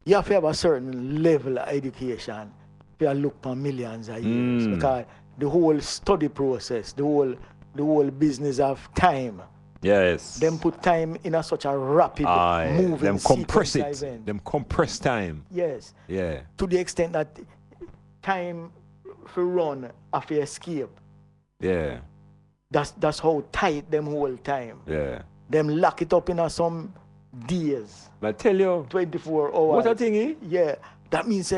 You have to have a certain level of education to look for millions of years. Because the whole study process, the whole business of time. Yes. Them put time in such a rapid moving them compress sequence it. event. Them compress time. Yes. Yeah. To the extent that time for run after escape. Yeah. That's how tight them whole time. Yeah. Them lock it up in some days. But tell you, 24 hours. what a thing, eh? Yeah. That means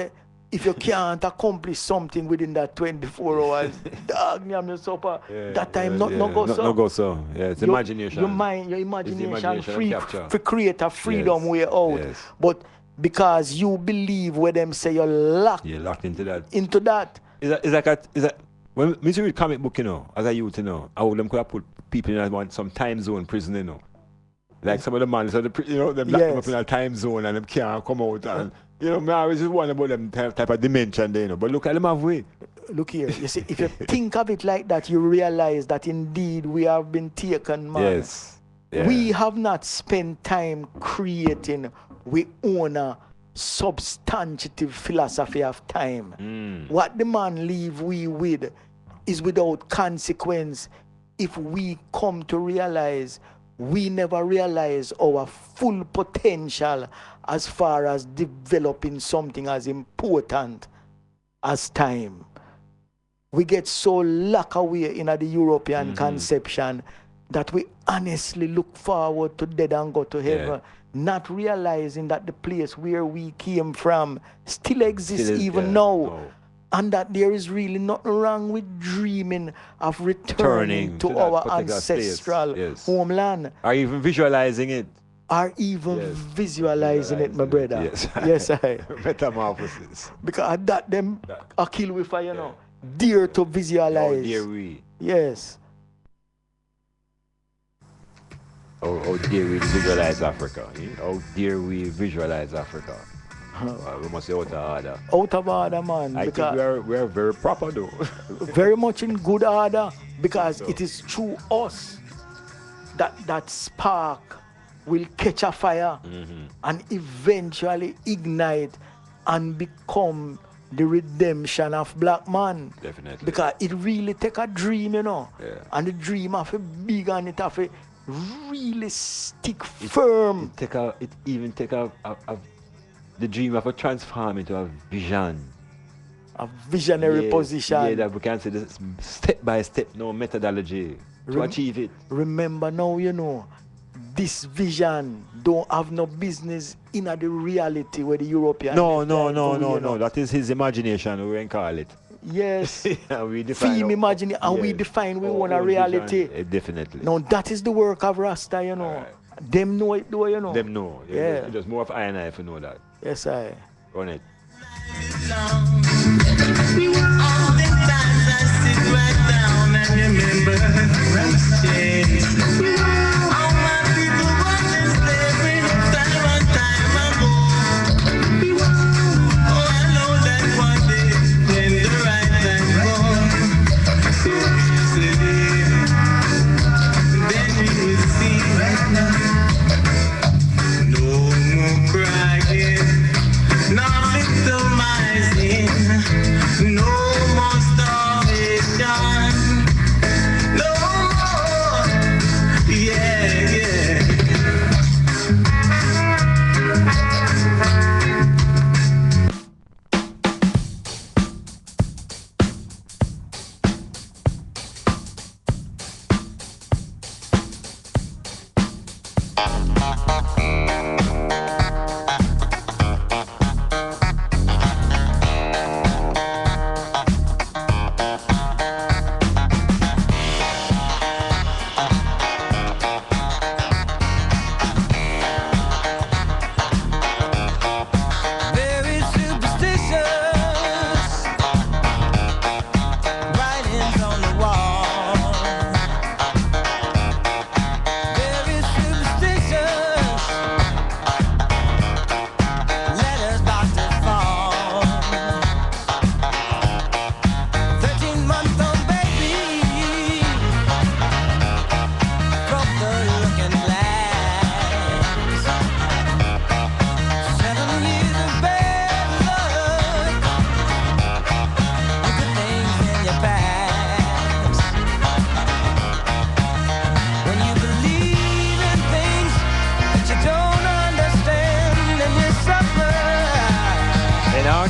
if you can't accomplish something within that 24 hours, dog, me am the supper. That time not go so. Not go so. Yeah, it's imagination. Your mind, your imagination free capture. to create a freedom way out. Yes. But because you believe where them say you're locked into that. Into that. Is that when me read comic book, as a youth, how them could have put people in some time zone prison, Like some of the man, so them lock them up in a time zone and them can't come out. And me always just wonder about them type of dimension there, But look at them halfway. Look here, you see, if you think of it like that, you realize that indeed we have been taken, man. Yes. Yeah. We have not spent time creating we own a substantive philosophy of time. What the man leave we with is without consequence if we come to realize we never realize our full potential as far as developing something as important as time. We get so locked away in the European conception that we honestly look forward to dead and go to heaven, not realizing that the place where we came from still exists even now. And that there is really nothing wrong with dreaming of returning to our ancestral homeland. Or even visualizing it. Or even visualizing it, my brother. Yes, yes I. Metamorphosis. Because that them a kill with fire, Dear to visualize. Oh, dear we. Yes. Oh, dear we visualize Africa. Oh, dear we visualize Africa. We must say out of order. Out of order, man. I think we are very proper, though. Very much in good order, because it is through us that spark will catch a fire and eventually ignite and become the redemption of black man. Definitely. Because it really take a dream, Yeah. And the dream have a big and it have a really stick firm. It even take the dream of a transform into a vision. A visionary position. Yeah, that we can say this step by step, no methodology to achieve it. Remember now, this vision don't have no business in the reality where the European. No. That is his imagination, we can call it. Yes. We define Film imagining and we define we want a reality. Definitely. Now that is the work of Rasta, Right. Them know it though, Them know. Yeah. It's more of I and I if you know that. Yes, I. Run it. Oftentimes I sit right down and remember how my people was in slavery time and time ago. Oh, I know that one day when the right time comes, then we will see. No more crying, no victimizing, no more starvation, no more, yeah.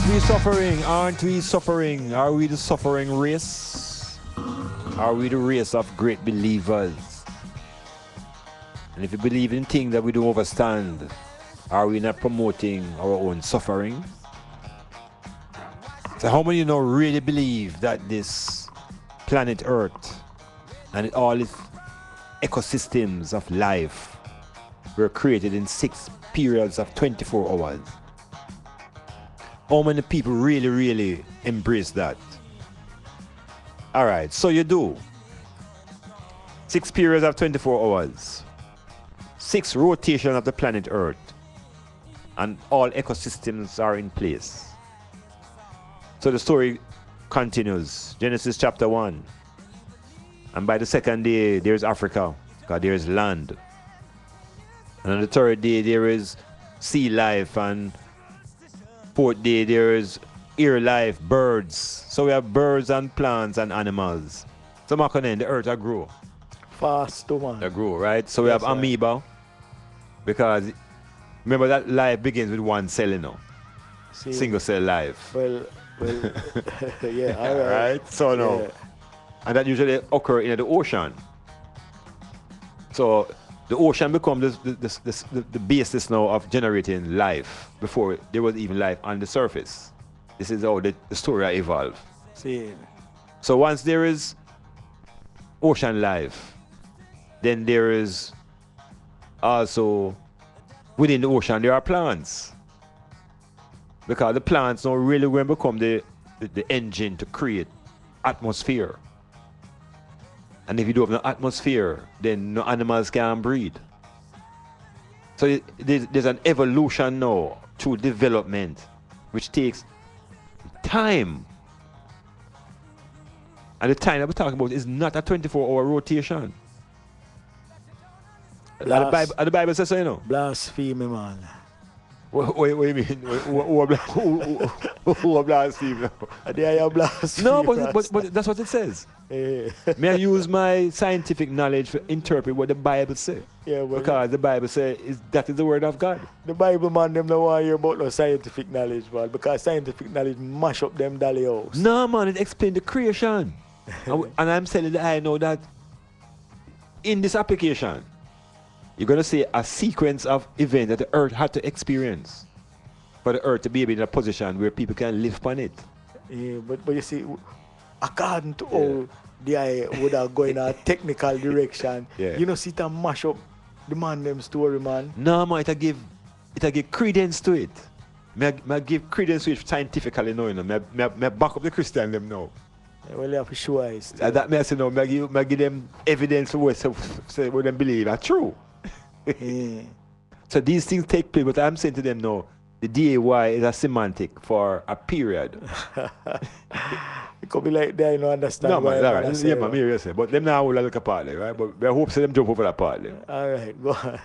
Aren't we suffering? Aren't we suffering? Are we the suffering race? Are we the race of great believers? And if you believe in things that we don't understand, are we not promoting our own suffering? So how many of you really believe that this planet Earth and all its ecosystems of life were created in 6 periods of 24 hours? How many people really embrace that? All right, so you do. 6 periods of 24 hours. 6 rotations of the planet Earth. And all ecosystems are in place. So the story continues. Genesis chapter 1. And by the second day, there's Africa, because there's land. And on the third day, there is sea life. And fourth day, there is air life, birds. So we have birds and plants and animals. So the earth will grow. Fast, man. They grow, right? So we have amoeba. Because remember that life begins with one cell, you know. Single cell life. Well, yeah, all right. Right? So no. Yeah. And that usually occur in the ocean. So the ocean becomes the basis now of generating life before there was even life on the surface. This is how the story evolved. See. So once there is ocean life, then there is also within the ocean there are plants. Because the plants now really going to become the engine to create atmosphere. And if you don't have no atmosphere, then no animals can breed. So there's an evolution now through development, which takes time. And the time that we're talking about is not a 24-hour rotation. And the Bible says so, you know. Blasphemy, man. What do you mean? Who blaspheme now? They are blaspheme. No, but that's what it says. May I use my scientific knowledge to interpret what the Bible says? Yeah, because the Bible says that is the word of God. The Bible, man, them don't want to hear about no scientific knowledge, man, because scientific knowledge mash up them dolly house. No, man, it explains the creation. And I'm telling that I know that in this application, you're going to see a sequence of events that the earth had to experience for the earth to be in a position where people can live upon it. Yeah, but you see, according to how the eye would have gone in a technical direction, you know, see it and mash up the man them story, man. No, man, it'll give credence to it. I give credence to it scientifically now, you know. I back up the Christian them now. Yeah, well, you have to show us. That means, you know, I give them evidence for what they believe are true. So these things take place, but I'm saying to them now, the DAY is a semantic for a period. It could be like they don't understand. No, man, all right. Yeah, man, you say. But them now will look apart, right? But I hope them jump over that part. All right, go on.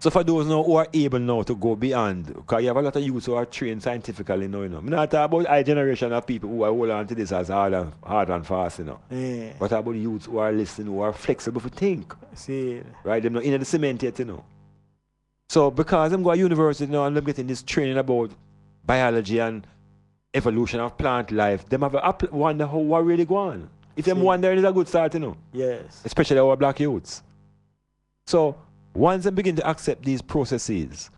So for those now who are able now to go beyond, because you have a lot of youths who are trained scientifically now, you know. I'm not talking about a generation of people who are hold on to this as hard and fast, you know. Yeah. But about the youths who are listening, who are flexible to think. See. Right? They're not in the cement yet, you know. So because I'm going to university now and I'm getting this training about biology and evolution of plant life, them have a wonder how what really go on. If them wonder, it's a good start, you know. Yes. Especially our black youths. So once they begin to accept these processes,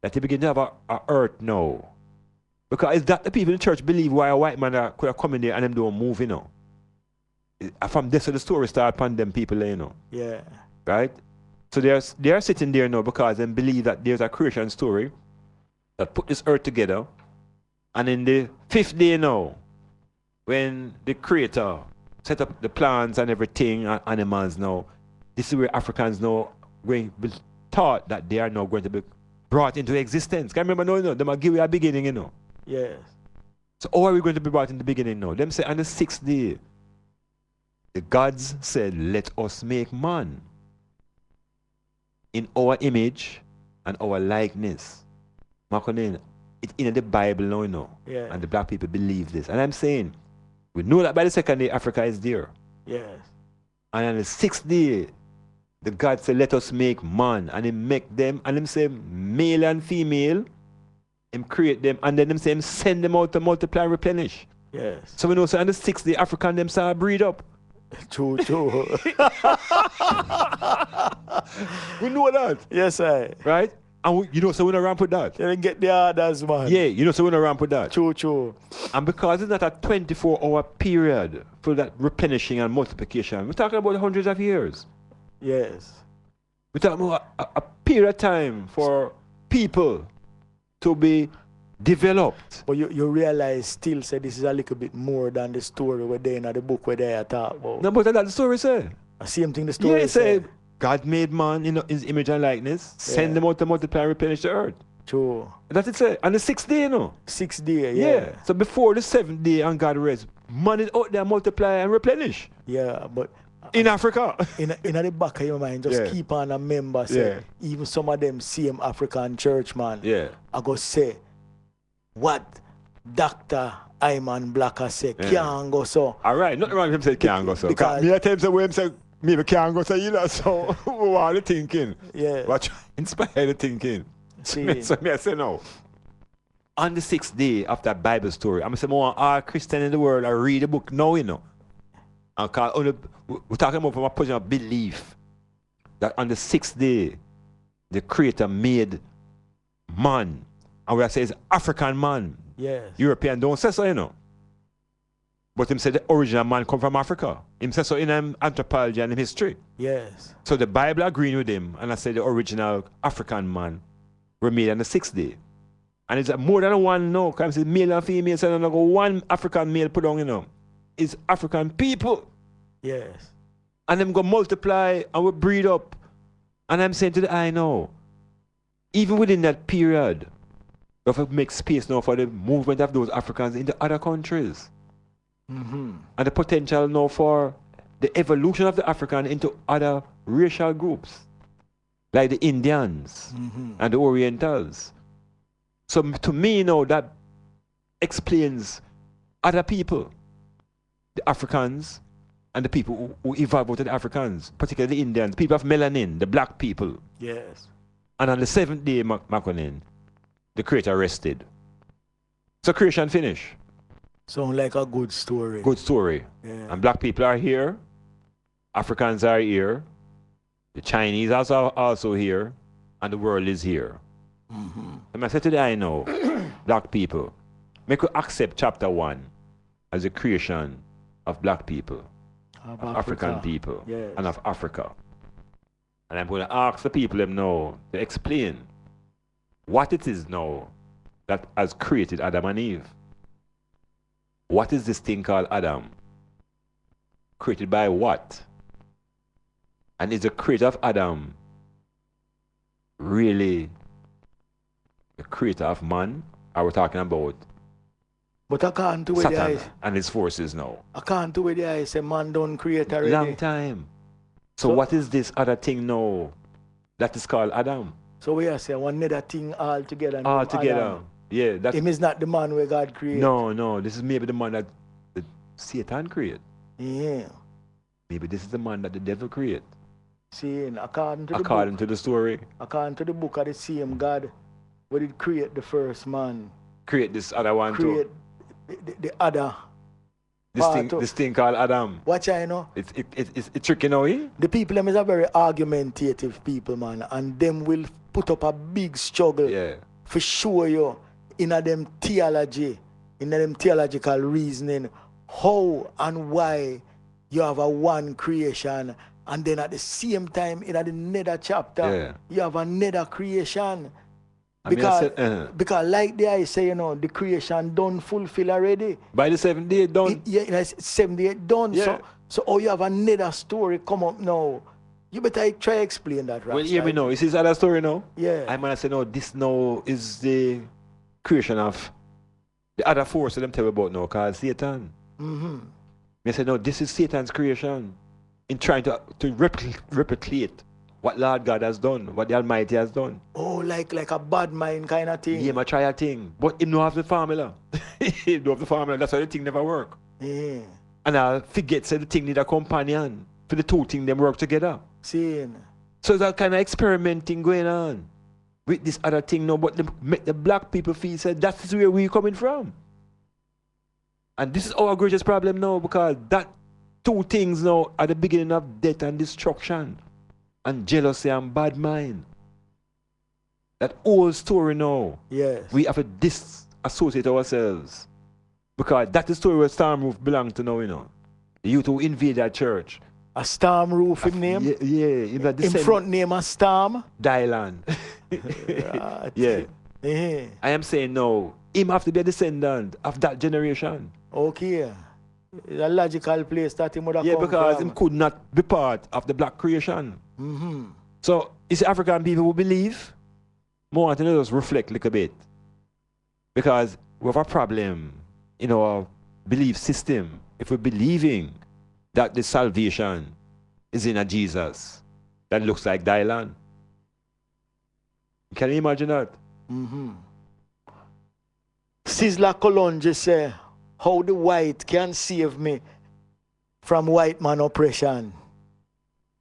that they begin to have a earth now. Because it's that the people in the church believe why a white man could have come in there and them don't move, you know. From this the story start upon them people, you know. Yeah. Right? So they are sitting there now because they believe that there's a creation story that put this earth together. And in the 5th day now, when the creator set up the plants and everything and animals now, this is where Africans now going to be taught that they are now going to be brought into existence. Can you remember now, they might give you a beginning, you know. Yes. So how are we going to be brought in the beginning now? Them say on the 6th day, the gods said, let us make man in our image and our likeness. It's in the Bible now, you know. Yeah. And the black people believe this. And I'm saying, we know that by the 2nd day, Africa is there. Yes. And on the 6th day, the God said, let us make man. And he make them, and him say, male and female, him create them, and then him say him send them out to multiply and replenish. Yes. So we know, so on the 6th day, African them start breed up. True. We know that. Yes, I. Right? And we, you know, so we don't ramp with that. You didn't get the orders, man. Yeah, you know, so we don't ramp with that. True. And because it's not a 24-hour period for that replenishing and multiplication, we're talking about hundreds of years. Yes. We're talking about a period of time for people to be developed. But you realize still say this is a little bit more than the story where they in the book where they are talk about. No, but that's the story say. The same thing the story Yeah, it say. say God made man in his image and likeness, send them out to multiply and replenish the earth. True. That's it say. On the 6th day, you know. 6th day, Yeah. yeah. So before the 7th day and God rest, man is out there multiply and replenish. Yeah, but In Africa. in the back of your mind, just Yeah. keep on a member say, even some of them same African church man, Yeah. I go say what Dr. Iman Blak has said can't go so. All right, nothing wrong with him saying can't go so. Because- Me at times say when him say maybe can't go so, you know, so what are you thinking? Yeah. What inspire the thinking? See. So me I say no. On the 6th day of that Bible story, I'm say more all Christian in the world I read the book now, you know. And we're talking about from a position of belief that on the 6th day the Creator made man. And we say it's African man. Yes. European don't say so, you know. But him said the original man come from Africa. Him say so in anthropology and in history. Yes. So the Bible agreeing with him, and I said the original African man were made on the 6th day. And it's more than one now, because it's male and female, so not go one African male put on, you know. It's African people. Yes. And them go multiply and we breed up. And I'm saying to the I know, even within that period, we have to make space now for the movement of those Africans into other countries. Mm-hmm. And the potential now for the evolution of the African into other racial groups, like the Indians and the Orientals. So to me, you know, that explains other people, the Africans and the people who evolved out of the Africans, particularly the Indians, people of melanin, the black people. Yes. And on the 7th day, Makonnen, the Creator rested. So creation finished. Sound like a good story. Good story. Yeah. And black people are here. Africans are here. The Chinese are also here. And the world is here. And I said today, I know, black people, make you accept chapter 1 as a creation of black people, of African people, Yes. and of Africa. And I'm going to ask the people them now to explain what it is now that has created Adam and Eve. What is this thing called Adam? Created by what? And is the creator of Adam really the creator of man? Are we talking about But I can't do with the Satan eyes. and his forces now? I can't do with the eyes. Say man don't create already. Long time. So what is this other thing now that is called Adam? So we are saying one another thing all together. and All from together. Adam. Yeah, that's Him is not the man where God created. no. This is maybe the man that Satan created. Yeah. Maybe this is the man that the devil created. Seeing according to the According book, to the story, according to the book of the same God, where did create the first man, create this other one create too. the other. This part thing, of- this thing called Adam. Watch I know. It's tricky now, eh? The people them is a very argumentative people, man, and them will put up a big struggle Yeah. for sure you in a them theology, in a them theological reasoning, how and why you have a one creation, and then at the same time in the nether chapter you have another creation. I mean, I said, Because like I say, you know, the creation done fulfill already. by the 7th day, done. Yeah, it's 78 done. Yeah. So oh, you have another story come up now. You better try explain that, right? Well, hear me now. You see this other story now? Yeah. I might say, no, this now is the creation of the other force that them tell about now called Satan. Mm-hmm. I say, no, this is Satan's creation in trying to replicate what Lord God has done, what the Almighty has done. Oh, like a bad mind kind of thing. Yeah, I try a thing. But him don't have the formula. He don't have the formula. That's why the thing never work. Yeah. And I forget say the thing need a companion for the two things them work together. Seeing. So that kind of experimenting going on. with this other thing now, but make the black people feel said that is where we're coming from. And this is our greatest problem now, because that two things now are the beginning of death and destruction and jealousy and bad mind. That old story now. Yes. We have to disassociate ourselves. Because that is the story where Storm Roof belongs to now, you know. The youth who invade that church. A Storm Roof him name? Yeah. In front name a Storm? Dylan. Yeah. I am saying no. Him have to be a descendant of that generation. Okay. It's a logical place that him would have come because from. him could not be part of the black creation. Mm-hmm. So it's African people who believe more want to just reflect a little bit. Because we have a problem in our belief system. If we're believing that the salvation is in a Jesus that looks like Dylan. Can you imagine that? Mm-hmm. Sizzla Colonge say, how the white can save me from white man oppression.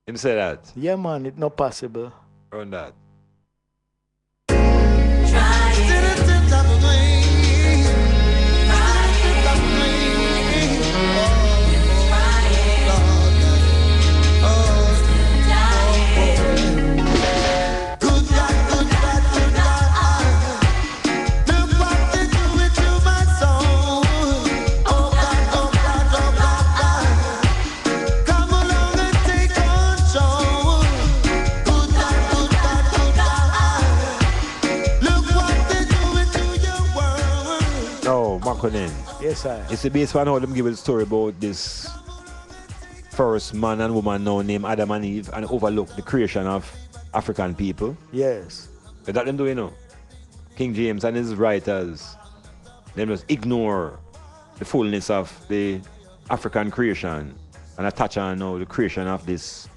Him say that? Yeah, man, it's not possible. On that. Yes, sir. It's based on how them give a story about this first man and woman now named Adam and Eve and overlook the creation of African people. Yes. But that them do, you know. King James and his writers, they just ignore the fullness of the African creation and attach on now the creation of this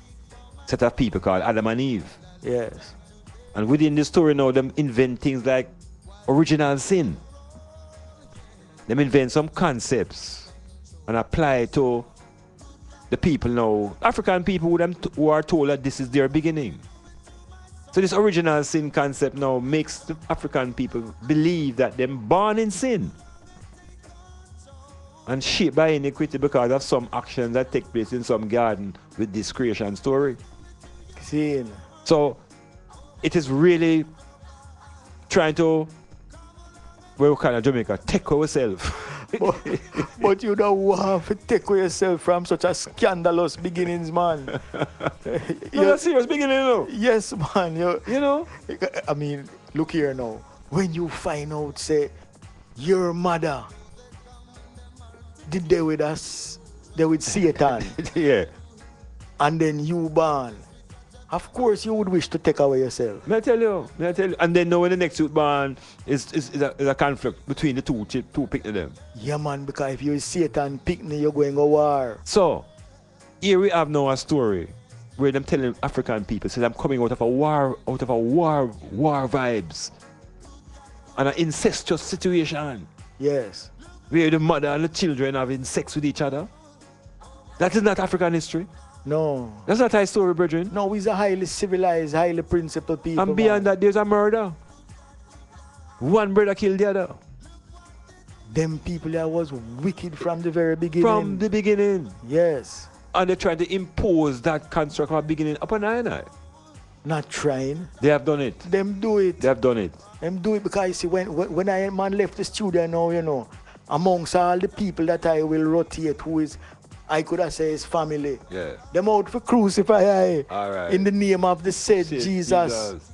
set of people called Adam and Eve. Yes. And within the story now, them invent things like original sin. Them invent some concepts and apply to the people now, African people who are told that this is their beginning. So this original sin concept now makes the African people believe that they're born in sin and shaped by iniquity because of some actions that take place in some garden with this creation story. Sin. So it is really trying to, well, kind of Jamaica, take ourselves. but you don't want to take yourself from such a scandalous beginnings, man. No, that's serious beginning, though. Yes, man. You know? I mean, look here now. When you find out, say, your mother did they with us, they with Satan. Yeah. And then you born. Of course, you would wish to take away yourself. May I tell you? And then now when the next youth born is a conflict between the two picking them. Yeah, man, because if you Satan picking, you're going to war. So, here we have now a story where them telling African people, say I'm coming out of a war vibes. And an incestuous situation. Yes. Where the mother and the children having sex with each other. That is not African history. No. That's not our story, brethren. No, we're a highly civilized, highly principled people. And beyond that, there's a murder. One brother killed the other. Them people that was wicked from the very beginning. From the beginning. Yes. And they tried to impose that construct from the beginning upon I. Not trying. They have done it. Them do it. They have done it. Them do it because you see, when I man left the studio now, you know, amongst all the people that I will rotate, who is, I could have said his family. Yeah. Them out for crucify All right. in the name of the said Jesus.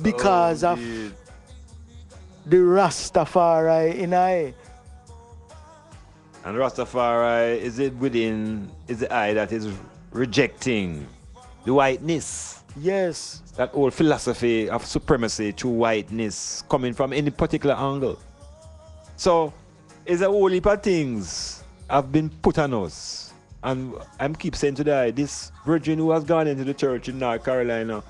Because of the Rastafari in I. And Rastafari, is the I that is rejecting the whiteness? Yes. That old philosophy of supremacy through whiteness coming from any particular angle. So, it's a whole heap of things have been put on us. And I'm keep saying today, this virgin who has gone into the church in North Carolina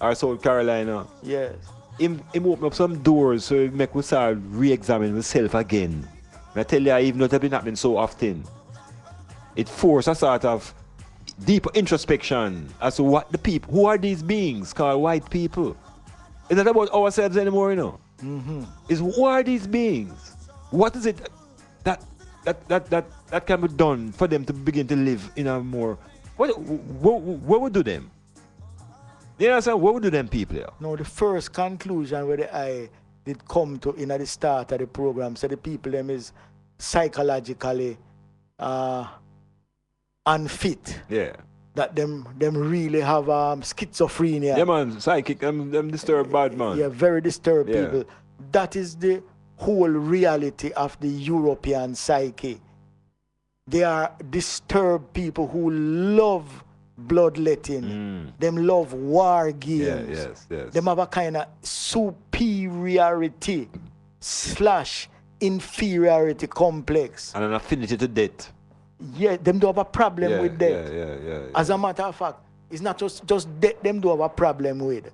or South Carolina, yes, him open up some doors so it make us start re-examine ourselves again. I tell you, even though it has been happening so often, it forced a sort of deeper introspection as to what the people, who are these beings called white people? It's not about ourselves anymore, you know. It's who are these beings? What is it that can be done for them to begin to live in a more... What would do them? You know what I'm saying? What would do them people here? No, the first conclusion where I did come to in at the start of the program, so the people them is psychologically unfit. Yeah. That them really have schizophrenia. Yeah, man. Psychic. Them disturbed bad, man. Yeah, very disturbed Yeah. people. That is the whole reality of the European psyche. They are disturbed people who love bloodletting. Them love war games. Yes. Them have a kind of superiority / inferiority complex. And an affinity to death. Yeah, them do have a problem with death. Yeah. As a matter of fact, it's not just death them do have a problem with.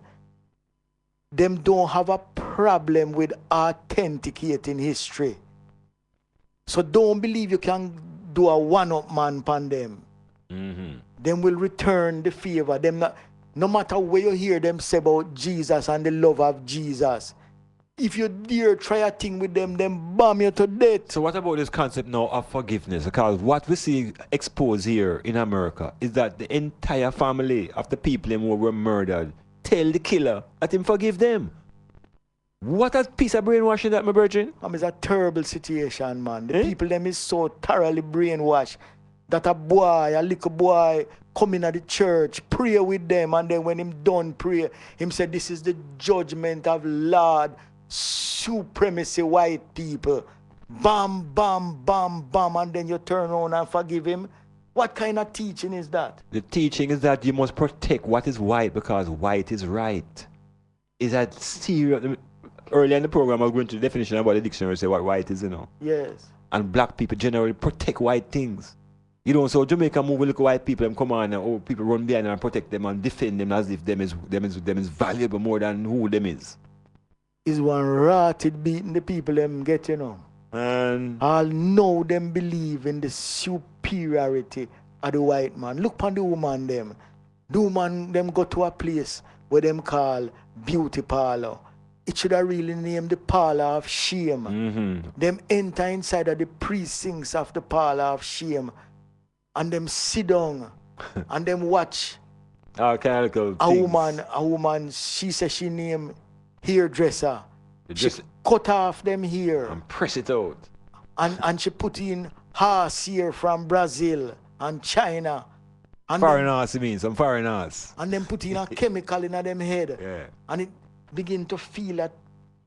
Them don't have a problem with authenticating history. So don't believe you can do a one-up man upon them. Them will return the favor. Them not, no matter where you hear them say about Jesus and the love of Jesus, if you dare try a thing with them bomb you to death. So what about this concept now of forgiveness? Because what we see exposed here in America is that the entire family of the people who were murdered tell the killer that him forgive them. What a piece of brainwashing that, my virgin. It's a terrible situation, man. The people them is so thoroughly brainwashed that a little boy come in at the church, pray with them, and then when him done pray, him said this is the judgment of Lord supremacy white people. Bam, bam, bam, bam, and then you turn around and forgive him. What kind of teaching is that? The teaching is that you must protect what is white because white is right. Is that serious? Earlier in the program, I was going to the definition about the dictionary, say what white is, you know. Yes. And black people generally protect white things. You know, so Jamaica move with white people and come on and people run behind them and protect them and defend them as if them is valuable more than who them is. Is one rotted beating the people them get, you know. And I'll know them believe in the superiority of the white man. Look upon the woman them. The woman them go to a place where them call beauty parlor. It should have really named the parlor of shame. Them enter inside of the precincts of the parlor of shame and them sit down and them watch a woman, she says she named hairdresser. She cut off them hair and press it out. And she put in horse hair from Brazil and China. And foreigners, you mean, some foreigners. And then put in a chemical in them head. Yeah. And it begin to feel that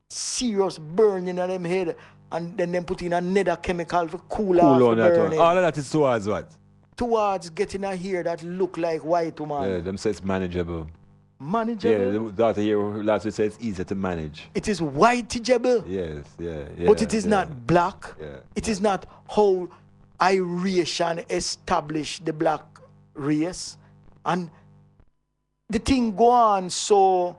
serious burning in them head. And then them put in another chemical to cool off the burning. All of that is towards what? Towards getting a hair that look like white woman. Yeah, them say it's manageable. Manageable? Yeah, the daughter here last week said it's easier to manage. It is whiteable. Yes, yeah. But it is not black. Yeah. It is not how Iration established the black race. And the thing go on so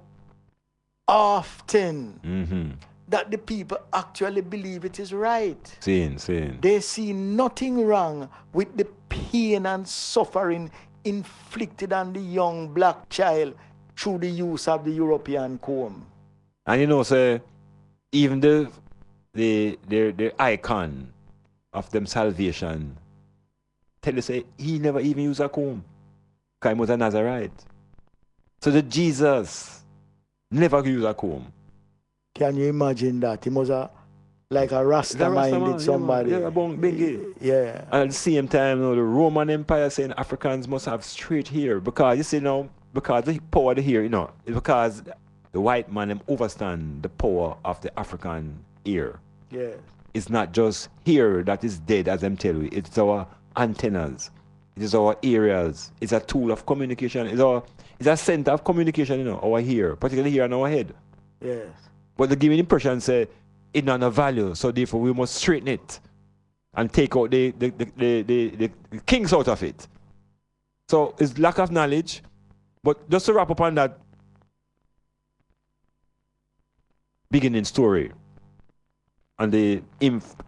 often that the people actually believe it is right. Seeing. They see nothing wrong with the pain and suffering inflicted on the young black child through the use of the European comb. And you know, say, even the icon of them salvation tell you say he never even used a comb. Because he was a Nazarite. So the Jesus never used a comb. Can you imagine that? He was like a Rasta-minded somebody. Yeah, Bengi. Yeah. And at the same time, you know, the Roman Empire saying Africans must have straight hair because you see now, because the power of the hair, you know, it's because the white man them overstand the power of the African hair. Yeah. It's not just hair that is dead, as I'm telling you. It's our antennas. It is our areas. It's a tool of communication. It's a center of communication, you know, our hair, particularly here on our head. Yes. But they give me the impression say it's not a value, so therefore we must straighten it and take out the kinks out of it. So it's lack of knowledge. But just to wrap up on that beginning story and the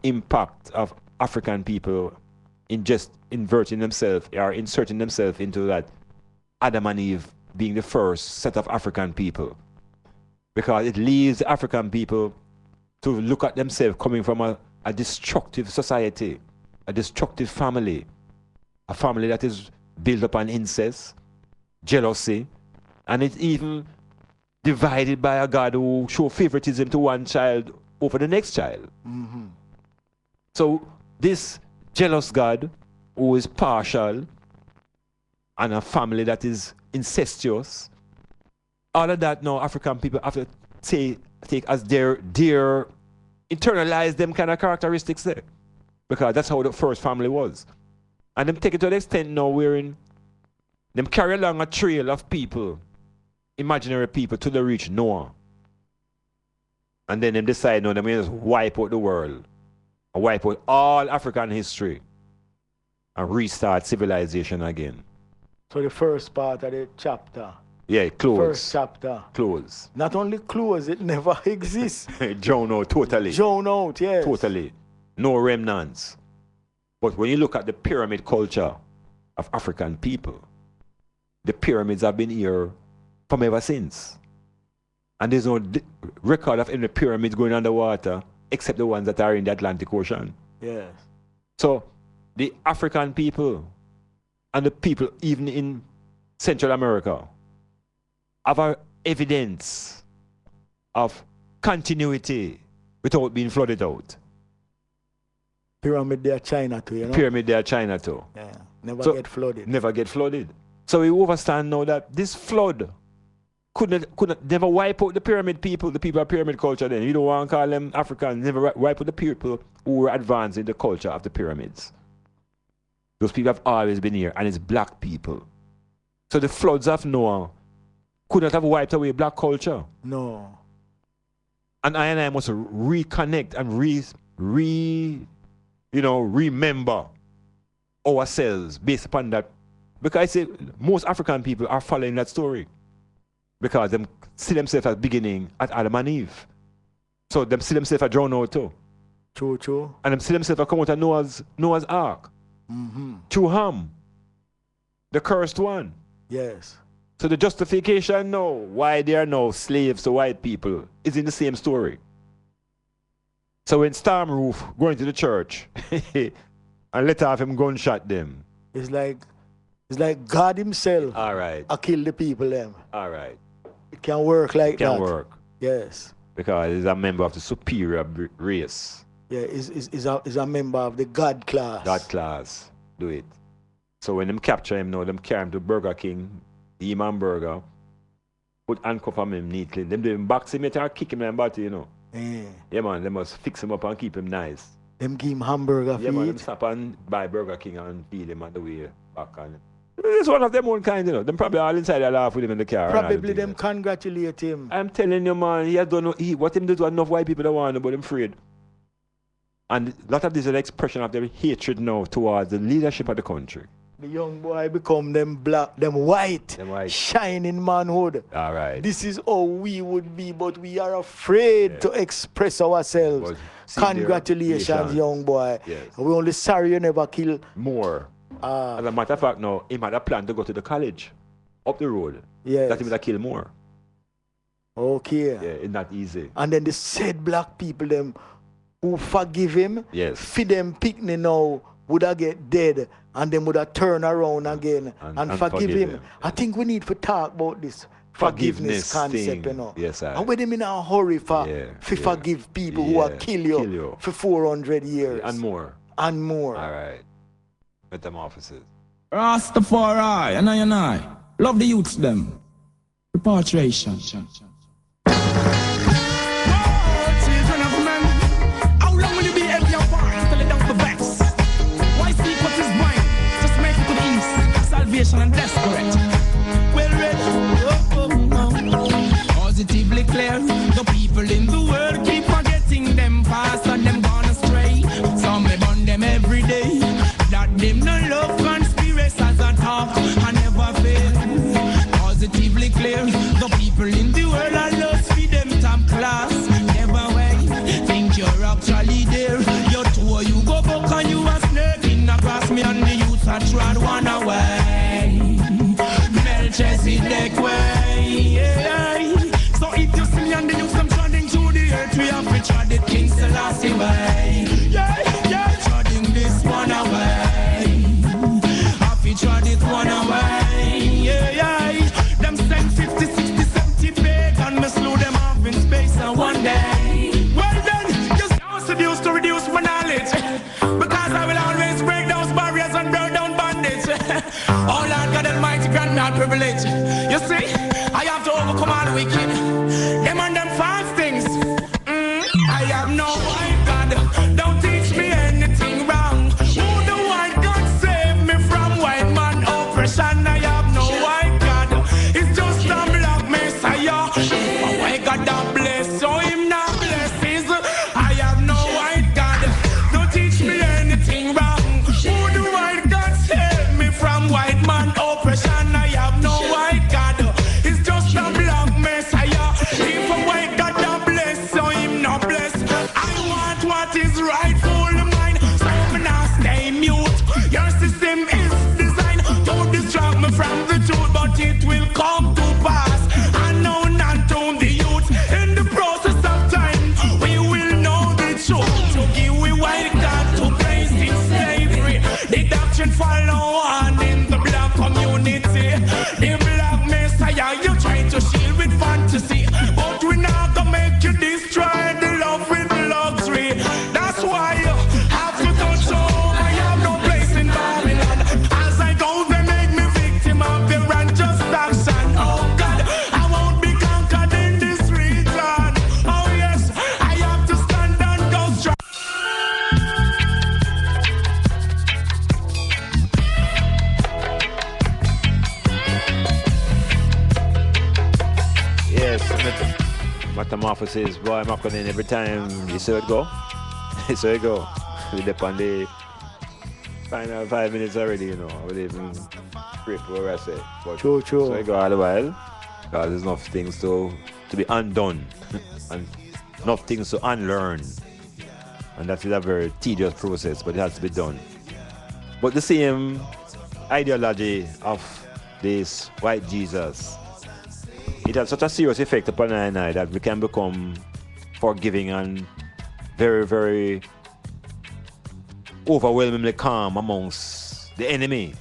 impact of African people in just inverting themselves or inserting themselves into that Adam and Eve being the first set of African people. Because it leaves the African people to look at themselves coming from a destructive society, a destructive family, a family that is built upon incest, jealousy, and it's even divided by a God who show favoritism to one child over the next child. Mm-hmm. So this jealous God who is partial and a family that is incestuous, all of that now African people have to take as their internalize them kind of characteristics there. Because that's how the first family was. And them take it to the extent now wherein them carry along a trail of people, imaginary people, till they reach Noah. And then them decide, no, them just wipe out the world. And wipe out all African history. And restart civilization again. So the first part of the chapter. Yeah, close. First chapter. Close. Not only close, it never exists. Drown out, totally. Drown out, yes. Totally. No remnants. But when you look at the pyramid culture of African people, the pyramids have been here from ever since. And there's no record of any pyramids going underwater except the ones that are in the Atlantic Ocean. Yes. So the African people and the people even in Central America have evidence of continuity without being flooded out. Pyramid there, China too, you know? Pyramid there, China too. Yeah. Never get flooded. Never get flooded. So we understand now that this flood could never wipe out the pyramid people, the people of pyramid culture then. You don't want to call them Africans, never wipe out the people who were advancing the culture of the pyramids. Those people have always been here, and it's black people. So the floods of Noah could not have wiped away black culture. No. And I must reconnect and remember ourselves based upon that. Because I say most African people are following that story. Because them see themselves as beginning at Adam and Eve. So them see themselves as drowned out too. True, true. And them see themselves as come out of Noah's Ark. Mm-hmm. Through Ham, the cursed one. Yes. So the justification now, why they are now slaves to white people, is in the same story. So when Storm Roof going to the church and let off him gunshot them. It's like God himself. All right. Kill the people them. All right. It can work like that. It can work. Yes. Because he's a member of the superior race. Yeah, is a member of the God class. God class. Do it. So when them capture him now, them carry him to Burger King, the Iman Burger, put handcuff on him neatly. Them do him box him or kick him in the body, you know. Yeah, man, they must fix him up and keep him nice. Them give him hamburger yeah, man, them stop and buy Burger King and feed him on the way back. And it's one of them own kind, you know. Them probably all inside and laugh with him in the car. Probably them congratulate him. I'm telling you, man, he has done what him do to enough white people that want him, but them afraid. And a lot of this is an expression of their hatred now towards the leadership of the country. The young boy become them black, them white, shining manhood. All right. This is how we would be, but we are afraid to express ourselves. Congratulations, young boy. Yes. We're only sorry you never kill more. As a matter of fact, now, he had a plan to go to the college up the road. Yes. That he would have killed more. Okay. Yeah, it's not easy. And then the said black people, them who forgive him, feed them picnic now, would have get dead, and then would have turn around again and forgive him. I think we need to talk about this forgiveness concept, you know. Yes, sir. And with them in a hurry for forgive people who are kill you for 400 years. And more. And more. All right. Metamorphosis. Rastafari, and I. Love the youths, them. Repatriation. And desperate. Well ready. Positively clear. The people in the world keep forgetting them past and them gone astray. Some may burn them every day. That them no love conspiracies at all. I never fail. Positively clear. The people in the world me all privilege. You see, I have to overcome all the wicked. Them and them false things. I have no white God. Don't teach me anything wrong. Who the white God save me from white man oppression? I have no white God. It's just a black messiah. A white God that bless, so him not blesses. I have no white God. Don't teach me anything wrong. Who the white God save me from white man oppression? I have no white God. It's just a black messiah. If a white God that bless, so him not bless. I want what is rightful mine, so me not stay mute. Your system is designed to distract me from the truth, but it will come to pass. Unknown and to the youth. In the process of time, we will know the truth. To give we white God to place in slavery. The doctrine follow on in the black community. The black messiah you try to shield with fantasy, but we not gonna make you destroy the love with luxury. That's why you have to touch home. I have no place in Babylon. As I go, they make me victim of their unjust action. Oh God, I won't be conquered in this region. Oh yes, I have to stand and go strong. Yes, metamorphosis, boy, I'm up in every time. You see it go? You see it go? We dip on the final 5 minutes already, you know. I would even break what I say. But True. So it go all the while. Because there's enough things to be undone and enough things to unlearn. And that is a very tedious process, but it has to be done. But the same ideology of this white Jesus, it has such a serious effect upon I and I that we can become forgiving and very, very overwhelmingly calm amongst the enemy,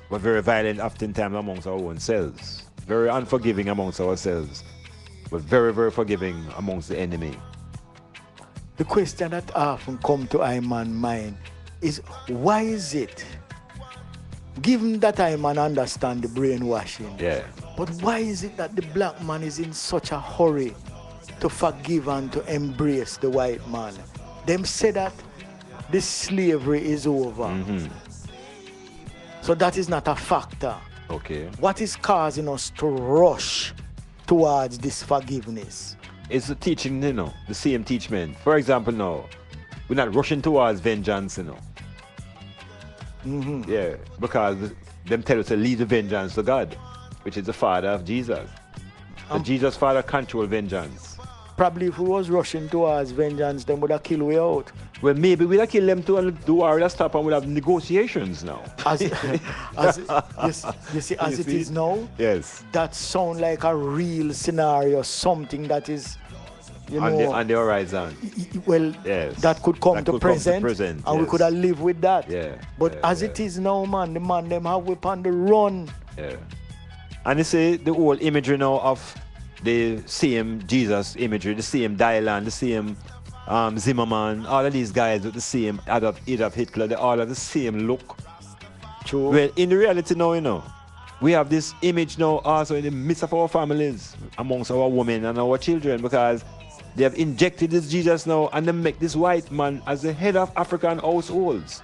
but very violent oftentimes amongst our own selves. Very unforgiving amongst ourselves, but very, very forgiving amongst the enemy. The question that often come to Iman's mind is, why is it, given that Iman understand the brainwashing, Yeah. but why is it that the black man is in such a hurry to forgive and to embrace the white man? Them say that the slavery is over. So that is not a factor. Okay. What is causing us to rush towards this forgiveness? It's the teaching, you know, the same teachment. For example, now, we're not rushing towards vengeance, you know. Yeah, because them tell us to leave the vengeance to God, which is the Father of Jesus. And Jesus' Father control vengeance. Probably if we was rushing towards vengeance, then would have killed we out. Well, maybe we'd have killed them too and do our stop and we'd have negotiations now. As it is now, Yes. that sound like a real scenario, something that is, you know, on the horizon. well, Yes. that could come That to could present, present, and we yes. could have lived with that. Yeah, But yeah, as yeah. it is now, man, the man them have whip on the run. Yeah. And you see the whole imagery now of the same Jesus imagery, the same Dylan, the same Zimmerman, all of these guys with the same Adolf Hitler, they all have the same look. True. Well, in the reality now, you know, we have this image now also in the midst of our families, amongst our women and our children, because they have injected this Jesus now and they make this white man as the head of African households.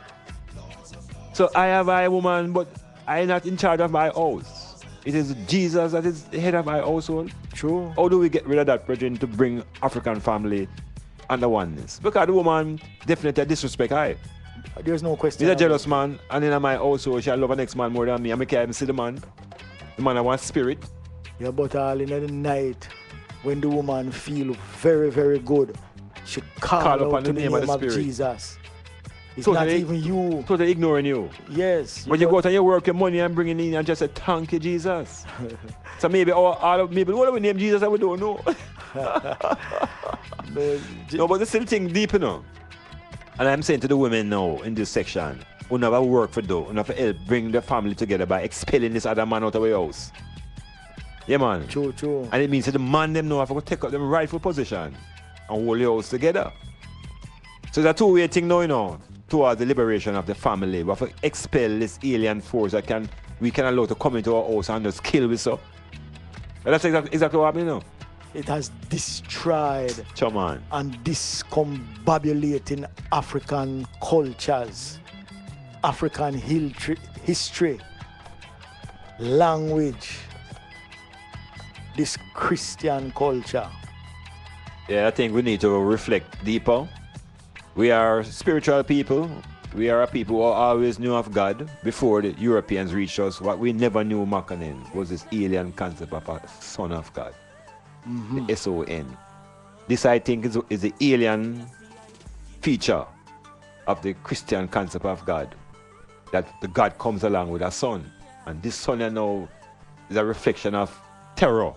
So I have a woman, but I am not in charge of my house. It is Jesus that is the head of my household. True. How do we get rid of that, brethren, to bring African family under oneness? Because the woman definitely disrespect I. There's no question. He's a jealous man, and in my household, she love the next man more than me. I can't even see the man. The man I want spirit. Yeah, but all in the night, when the woman feel very, very good, she call Call out upon to the the name of name the of Spirit. Jesus. It's So not they- even you. So they're ignoring you. Yes. When you go out and you work your money and bring it in and just say, thank you, Jesus. So maybe maybe what do we name Jesus and we don't know. No, but the still thing deep, you know. And I'm saying to the women now in this section, who never work for though, who never help bring the family together by expelling this other man out of your house. Yeah, man. True. And it means that the man them know have to take up them rightful position and hold your house together. So it's a two-way thing now, you know. towards the liberation of the family. We have to expel this alien force that we can allow to come into our house and just kill us up. And that's exactly what happened, you know. It has destroyed Man. and discombobulating African cultures, African history, language, this Christian culture. Yeah, I think we need to reflect deeper. We are spiritual people. We are a people who always knew of God before the Europeans reached us. What we never knew, Makanen, was this alien concept of a son of God. The S-O-N. This, I think, is the alien feature of the Christian concept of God. That the God comes along with a son. And this son, you know, is a reflection of terror.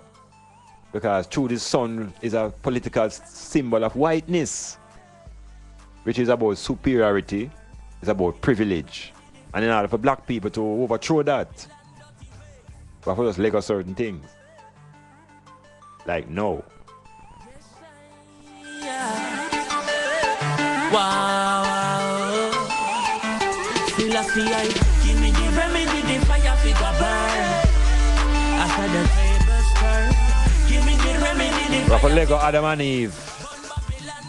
Because through this son is a political symbol of whiteness, which is about superiority, it's about privilege. And in order for black people to overthrow that, we have to just let go certain things. Like, no. Wow. Still I see I give me the remedy, the fire figure burn. After the tables turn, give me the remedy, the We have to fire. let go Adam and Eve.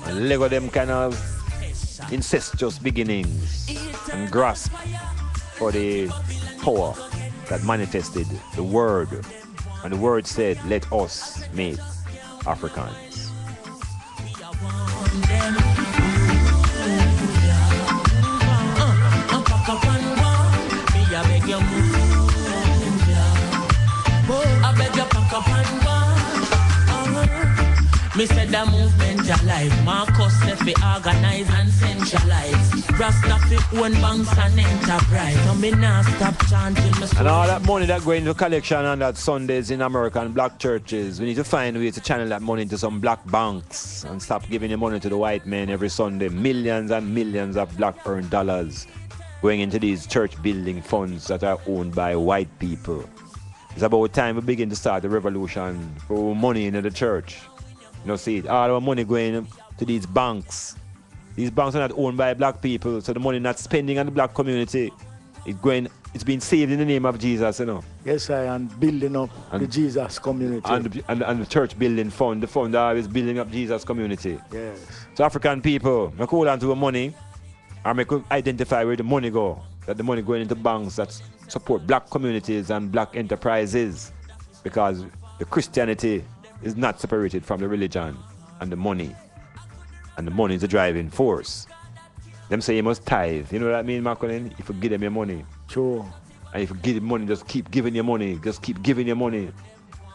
And let go them kind of incestuous beginnings. And grasp for the power that manifested the word. And the word said, let us make Africans. I beg you pack up and go. Me said the movement alive. Marcus said we organize and centralize. Rasta fi own banks and enterprise. So me nah stop chanting. And all that money that go into collection on that Sundays in American black churches, we need to find ways to channel that money into some black banks and stop giving the money to the white men every Sunday. Millions and millions of black earned dollars going into these church building funds that are owned by white people. It's about time we begin to start the revolution for money into the church. You know, see, all our money going to these banks. These banks are not owned by black people, so the money not spending on the black community. It's been saved in the name of Jesus, you know. Yes, I am building up the Jesus community. And the church building fund, the fund that is building up Jesus community. Yes. So African people, make hold on to the money and make identify where the money go. That the money going into banks that support black communities and black enterprises. Because the Christianity is not separated from the religion and the money. And the money is the driving force. Them say you must tithe. You know what I mean, Marcolin? If you give them your money. True. And if you give them money, just keep giving your money. Just keep giving your money.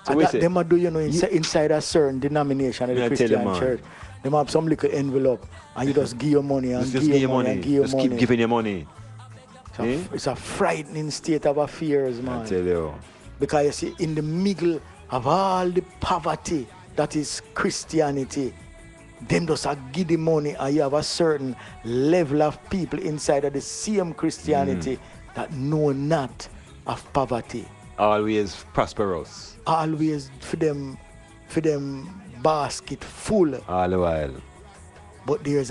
So and we that say, them are do, you know, inside a certain denomination of the Christian church. Them have some little envelope and you just give your money and just give your money and give your money. Just keep giving your money. It's a frightening state of affairs, man. I tell you. Because you see, in the middle of all the poverty that is Christianity, them just give the money and you have a certain level of people inside of the same Christianity that know not of poverty. Always prosperous. Always for them basket full. All the while. But there's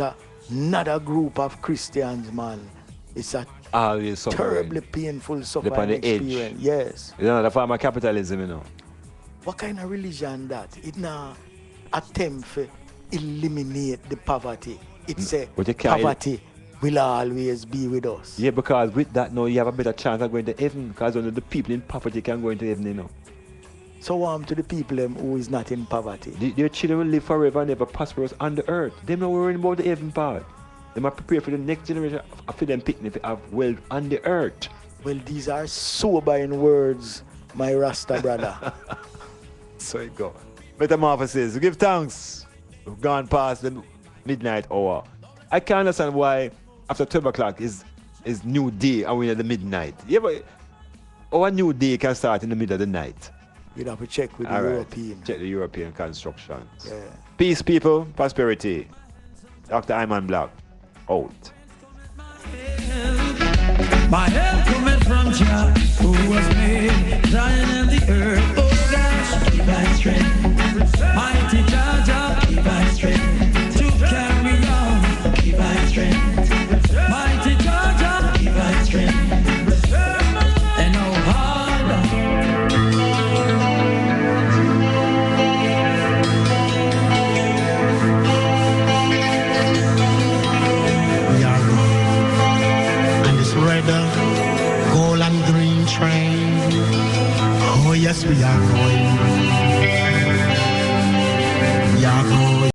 another group of Christians, man. It's a always suffering. Terribly painful suffering on the experience. Edge. Yes. It's another form of capitalism, you know. What kind of religion that? It now attempt to eliminate the poverty. It's a poverty will always be with us. Yeah, because with that now you have a better chance of going to heaven, because only the people in poverty can go into heaven, you know. So to the people who is not in poverty. Their children will live forever and ever prosperous on the earth. They're not worrying about the heaven part. They must prepare for the next generation for them picnic of wealth on the earth. Well, these are sobering words, my Rasta brother. So it go. Metamorphosis. We give thanks. We've gone past the midnight hour. I can't understand why after 12 o'clock is new day and we're at the midnight. Yeah, but our new day can start in the middle of the night. You'd have to check with the European. Check the European constructions. Yeah. Peace, people. Prosperity. Dr. Iman Blak. Out. My help coming from Jah, who was made, Zion and the earth. Oh gosh, give my strength. Mighty Jah, give my strength. To carry on, give my strength. My are